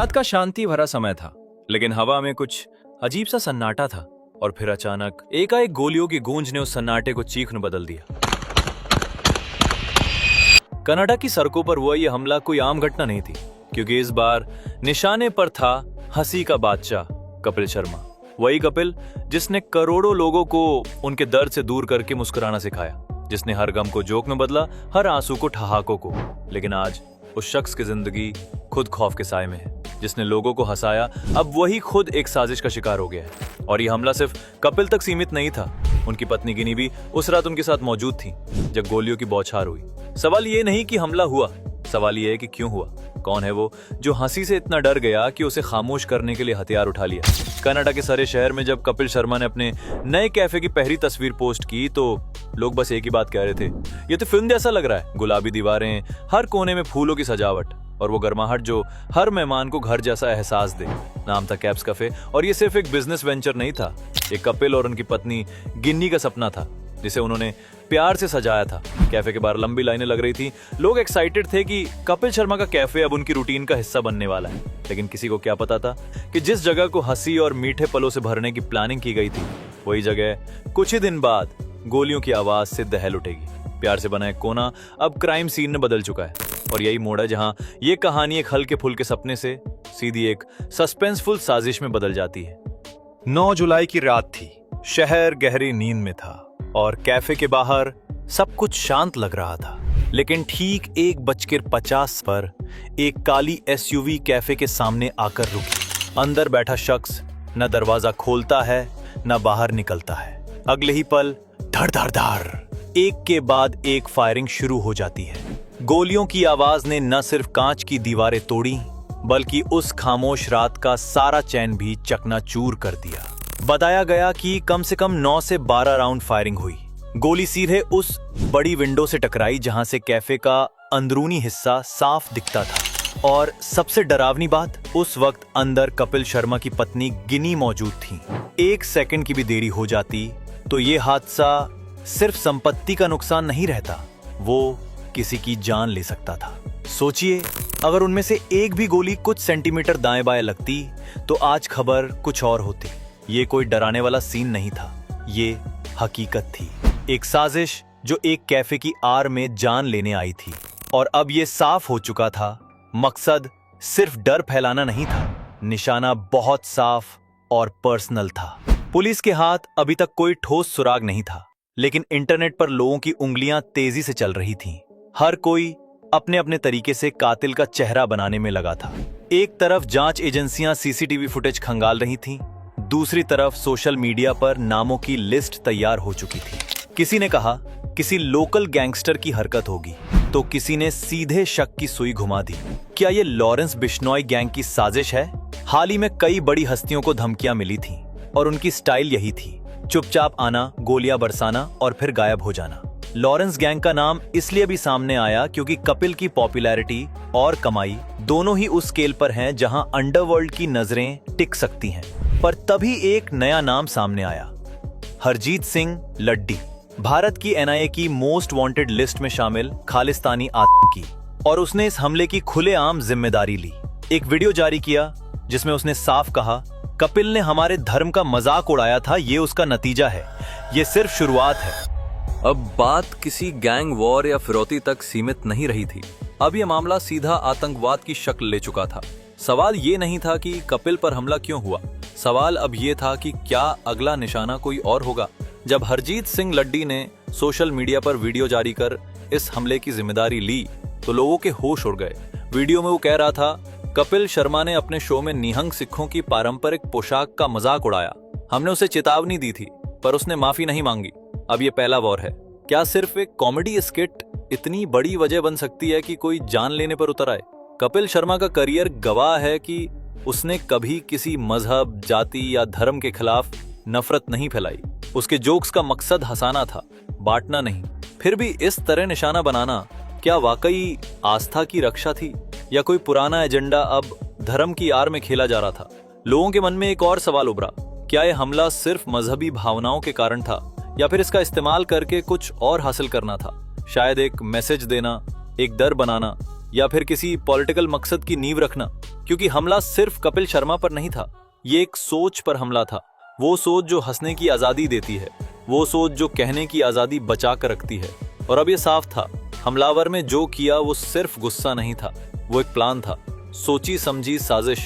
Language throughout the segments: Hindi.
रात का शांति भरा समय था, लेकिन हवा में कुछ अजीब सा सन्नाटा था। और फिर अचानक एकाएक गोलियों की गूंज ने उस सन्नाटे को चीख में बदल दिया। कनाडा की सड़कों पर हुआ यह हमला कोई आम घटना नहीं थी, क्योंकि इस बार निशाने पर था हंसी का बादशाह कपिल शर्मा। वही कपिल जिसने करोड़ों लोगों को उनके दर्द से दूर करके मुस्कुराना सिखाया, जिसने हर गम को जोक में बदला, हर आंसू को ठहाकों को। लेकिन आज उस शख्स की जिंदगी खुद खौफ के साए में है। जिसने लोगों को हंसाया, अब वही खुद एक साजिश का शिकार हो गया है। और यह हमला सिर्फ कपिल तक सीमित नहीं था। उनकी पत्नी गिनी भी उस रात उनके साथ मौजूद थी जब गोलियों की बौछार हुई। सवाल ये नहीं कि हमला हुआ, सवाल ये है कि क्यों हुआ। कौन है वो जो हंसी से इतना डर गया कि उसे खामोश करने के लिए हथियार उठा लिया। कनाडा के सारे शहर में जब कपिल शर्मा ने अपने नए कैफे की पहली तस्वीर पोस्ट की तो लोग बस एक ही बात कह रहे थे, ये तो फिल्म जैसा लग रहा है। गुलाबी दीवारें, हर कोने में फूलों की सजावट और वो गर्माहट जो हर मेहमान को घर जैसा एहसास दे। नाम था कैप्स कैफे, और ये सिर्फ एक बिजनेस वेंचर नहीं था, एक कपिल और उनकी पत्नी गिन्नी का सपना था जिसे उन्होंने प्यार से सजाया था। कैफे के बाहर लंबी लाइनें लग रही थी। लोग एक्साइटेड थे कि कपिल शर्मा का कैफे अब उनकी रूटीन का हिस्सा बनने वाला है। लेकिन किसी को क्या पता था कि जिस जगह को हंसी और मीठे पलों से भरने की प्लानिंग की गई थी, वही जगह कुछ ही दिन बाद गोलियों की आवाज से दहल उठेगी। प्यार से बना एक कोना अब क्राइम सीन में बदल चुका है। और यही मोड़ है जहां ये कहानी एक हल्के फुल्के सपने से सीधी एक सस्पेंसफुल साजिश में बदल जाती है। 9 जुलाई की रात थी। शहर गहरी नींद में था और कैफे के बाहर सब कुछ शांत लग रहा था। लेकिन ठीक 1:50 पर एक काली एसयूवी कैफे के सामने आकर रुकी। अंदर बैठा शख्स न दरवाजा खोलता है न बाहर निकलता है। अगले ही पल धड़ धड़ धड़ एक के बाद एक फायरिंग शुरू हो जाती है। गोलियों की आवाज ने न सिर्फ कांच की दीवारें तोड़ी, बल्कि उस खामोश रात का सारा चैन भी चकनाचूर कर दिया। बताया गया कि कम से कम 9 से 12 राउंड फायरिंग हुई। गोली सीधे उस बड़ी विंडो से टकराई जहां से कैफे का अंदरूनी हिस्सा साफ दिखता था। और सबसे डरावनी बात, उस वक्त अंदर कपिल शर्मा की पत्नी गिनी मौजूद थी। 1 सेकंड की भी देरी हो जाती तो ये हादसा सिर्फ संपत्ति का नुकसान नहीं रहता, वो किसी की जान ले सकता था। सोचिए, अगर उनमें से एक भी गोली कुछ सेंटीमीटर दाएं बाएं लगती तो आज खबर कुछ और होती। ये कोई डराने वाला सीन नहीं था, ये हकीकत थी। एक साजिश जो एक कैफे की आड़ में जान लेने आई थी। और अब ये साफ हो चुका था, मकसद सिर्फ डर फैलाना नहीं था, निशाना बहुत साफ और पर्सनल था। पुलिस के हाथ अभी तक कोई ठोस सुराग नहीं था, लेकिन इंटरनेट पर लोगों की उंगलियां तेजी से चल रही थीं। हर कोई अपने अपने तरीके से कातिल का चेहरा बनाने में लगा था। एक तरफ जांच एजेंसियां सीसीटीवी फुटेज खंगाल रही थीं, दूसरी तरफ सोशल मीडिया पर नामों की लिस्ट तैयार हो चुकी थी। किसी ने कहा किसी लोकल गैंगस्टर की हरकत होगी, तो किसी ने सीधे शक की सुई घुमा दी। क्या ये लॉरेंस बिश्नोई गैंग की साजिश है? हाल ही में कई बड़ी हस्तियों को धमकियां मिली थीं और उनकी स्टाइल यही थी, चुपचाप आना, गोलियां बरसाना और फिर गायब हो जाना। लॉरेंस गैंग का नाम इसलिए भी सामने आया क्योंकि कपिल की पॉपुलैरिटी और कमाई दोनों ही उस स्केल पर हैं जहां अंडरवर्ल्ड की नजरें टिक सकती हैं। पर तभी एक नया नाम सामने आया, हरजीत सिंह लड्डी, भारत की एनआईए की मोस्ट वांटेड लिस्ट में शामिल खालिस्तानी आतंकी। और उसने इस हमले की खुलेआम जिम्मेदारी ली। एक वीडियो जारी किया जिसमें उसने साफ कहा, कपिल ने हमारे धर्म का मजाक उड़ाया था, ये उसका नतीजा है, ये सिर्फ शुरुआत है। अब बात किसी गैंग वॉर या फिरौती तक सीमित नहीं रही थी। अब यह मामला सीधा आतंकवाद की शक्ल ले चुका था। सवाल ये नहीं था कि कपिल पर हमला क्यों हुआ, सवाल अब ये था कि क्या अगला निशाना कोई और होगा। जब हरजीत सिंह लड्डी ने सोशल मीडिया पर वीडियो जारी कर इस हमले की जिम्मेदारी ली तो लोगों के होश उड़ गए। वीडियो में वो कह रहा था, कपिल शर्मा ने अपने शो में निहंग सिखों की पारंपरिक पोशाक का मजाक उड़ाया। हमने उसे चेतावनी दी थी पर उसने माफी नहीं मांगी। अब ये पहला वॉर है। क्या सिर्फ एक कॉमेडी स्किट इतनी बड़ी वजह बन सकती है कि कोई जान लेने पर उतर आए? कपिल शर्मा का करियर गवाह है कि उसने कभी किसी मजहब, जाति या धर्म के खिलाफ नफरत नहीं फैलाई। उसके जोक्स का मकसद हंसाना था, बांटना नहीं। फिर भी इस तरह निशाना बनाना क्या वाकई आस्था की रक्षा थी या कोई पुराना एजेंडा अब धर्म की आड़ में खेला जा रहा था? लोगों के मन में एक और सवाल उभरा, क्या यह हमला सिर्फ मजहबी भावनाओं के कारण था या फिर इसका इस्तेमाल करके कुछ और हासिल करना था? शायद एक मैसेज देना, एक डर बनाना या फिर किसी पॉलिटिकल मकसद की नींव रखना, क्योंकि हमला सिर्फ कपिल शर्मा पर नहीं था। ये एक सोच पर हमला था, वो सोच जो हंसने की आजादी देती है, वो सोच जो कहने की आजादी बचा कर रखती है। और अब ये साफ था, हमलावर में जो किया वो सिर्फ गुस्सा नहीं था, वो एक प्लान था, सोची समझी साजिश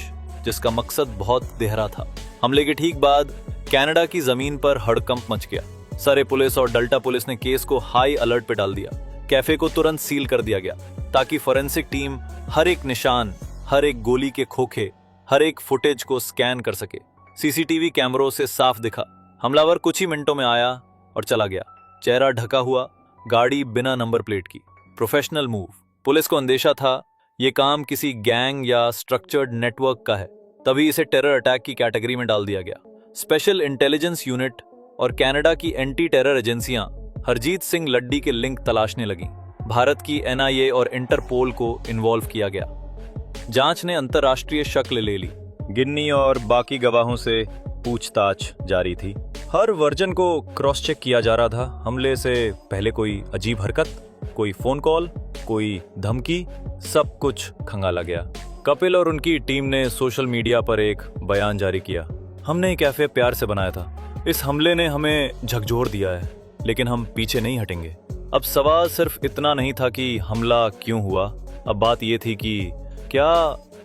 जिसका मकसद बहुत गहरा था। हमले के ठीक बाद कनाडा की जमीन पर हड़कंप मच गया। सरे पुलिस और डेल्टा पुलिस ने केस को हाई अलर्ट पे डाल दिया। कैफे को तुरंत सील कर दिया गया ताकि फोरेंसिक टीम हर एक निशान, हर एक गोली के खोखे, हर एक फुटेज को स्कैन कर सके। सीसीटीवी कैमरों से साफ दिखा, हमलावर कुछ ही मिनटों में आया और चला गया। चेहरा ढका हुआ, गाड़ी बिना नंबर प्लेट की। Professional move. पुलिस को अंदेशा था ये काम किसी गैंग या स्ट्रक्चर्ड नेटवर्क का है, तभी इसे टेरर अटैक की कैटेगरी में डाल दिया गया। स्पेशल इंटेलिजेंस यूनिट और कनाडा की एंटी टेरर एजेंसियां हरजीत सिंह लड्डी के लिंक तलाशने लगी। भारत की एनआईए और इंटरपोल को इन्वॉल्व किया गया। जांच ने अंतर्राष्ट्रीय शक्ल ले ली। गिन्नी और बाकी गवाहों से पूछताछ जारी थी। हर वर्जन को क्रॉस चेक किया जा रहा था। हमले से पहले कोई अजीब हरकत, कोई फोन कॉल, कोई धमकी, सब कुछ खंगाला गया। कपिल और उनकी टीम ने सोशल मीडिया पर एक बयान जारी किया। हमने ये कैफे प्यार से बनाया था। इस हमले ने हमें झकझोर दिया है, लेकिन हम पीछे नहीं हटेंगे। अब सवाल सिर्फ इतना नहीं था कि हमला क्यों हुआ, अब बात ये थी कि क्या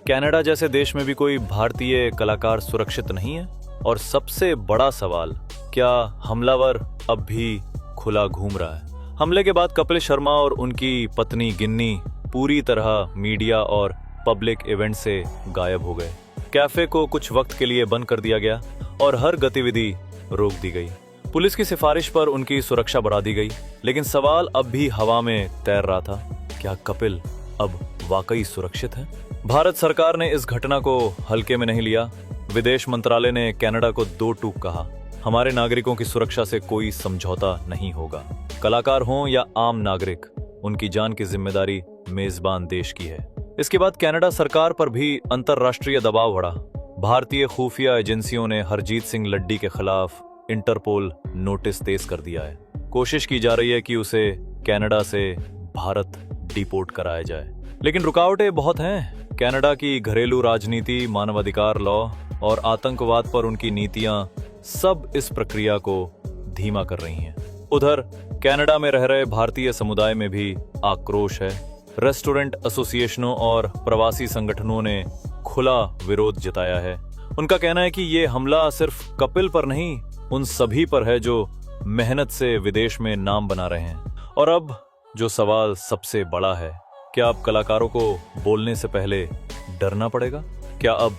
कनाडा जैसे देश में भी कोई भारतीय कलाकार सुरक्षित नहीं है? और सबसे बड़ा सवाल, क्या हमलावर अब भी खुला घूम रहा है? हमले के बाद कपिल शर्मा और उनकी पत्नी गिन्नी पूरी तरह मीडिया और पब्लिक इवेंट से गायब हो गए। कैफे को कुछ वक्त के लिए बंद कर दिया गया और हर गतिविधि रोक दी गई। पुलिस की सिफारिश पर उनकी सुरक्षा बढ़ा दी गई, लेकिन सवाल अब भी हवा में तैर रहा था, क्या कपिल अब वाकई सुरक्षित है? भारत सरकार ने इस घटना को हल्के में नहीं लिया। विदेश मंत्रालय ने कनाडा को दो टूक कहा, हमारे नागरिकों की सुरक्षा से कोई समझौता नहीं होगा। कलाकार हों या आम नागरिक, उनकी जान की जिम्मेदारी मेजबान देश की है। इसके बाद कनाडा सरकार पर भी अंतर्राष्ट्रीय दबाव बढ़ा। भारतीय खुफिया एजेंसियों ने हरजीत सिंह लड्डी के खिलाफ इंटरपोल नोटिस तेज कर दिया है। कोशिश की जा रही है कि उसे कनाडा से भारत डिपोर्ट कराया जाए, लेकिन रुकावटें बहुत हैं। कनाडा की घरेलू राजनीति, मानवाधिकार लॉ और आतंकवाद पर उनकी नीतियां सब इस प्रक्रिया को धीमा कर रही हैं। उधर कनाडा में रह रहे भारतीय समुदाय में भी आक्रोश है। रेस्टोरेंट एसोसिएशनों और प्रवासी संगठनों ने खुला विरोध जताया है। उनका कहना है कि ये हमला सिर्फ कपिल पर नहीं, उन सभी पर है जो मेहनत से विदेश में नाम बना रहे हैं। और अब जो सवाल सबसे बड़ा है, क्या अब कलाकारों को बोलने से पहले डरना पड़ेगा? क्या अब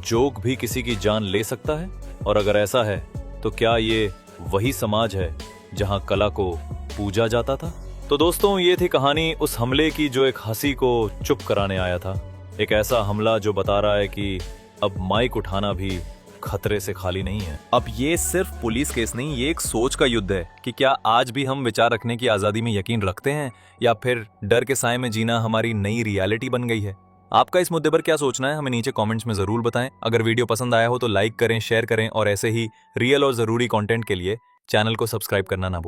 जोक भी किसी की जान ले सकता है? और अगर ऐसा है तो क्या ये वही समाज है जहां कला को पूजा जाता था? तो दोस्तों, ये थी कहानी उस हमले की जो एक हंसी को चुप कराने आया था। एक ऐसा हमला जो बता रहा है कि अब माइक उठाना भी खतरे से खाली नहीं है। अब ये सिर्फ पुलिस केस नहीं, ये एक सोच का युद्ध है कि क्या आज भी हम विचार रखने की आजादी में यकीन रखते हैं या फिर डर के साए में जीना हमारी नई रियलिटी बन गई है। आपका इस मुद्दे पर क्या सोचना है, हमें नीचे कमेंट्स में जरूर बताएं। अगर वीडियो पसंद आया हो तो लाइक करें, शेयर करें और ऐसे ही रियल और जरूरी कंटेंट के लिए चैनल को सब्सक्राइब करना ना भूलें।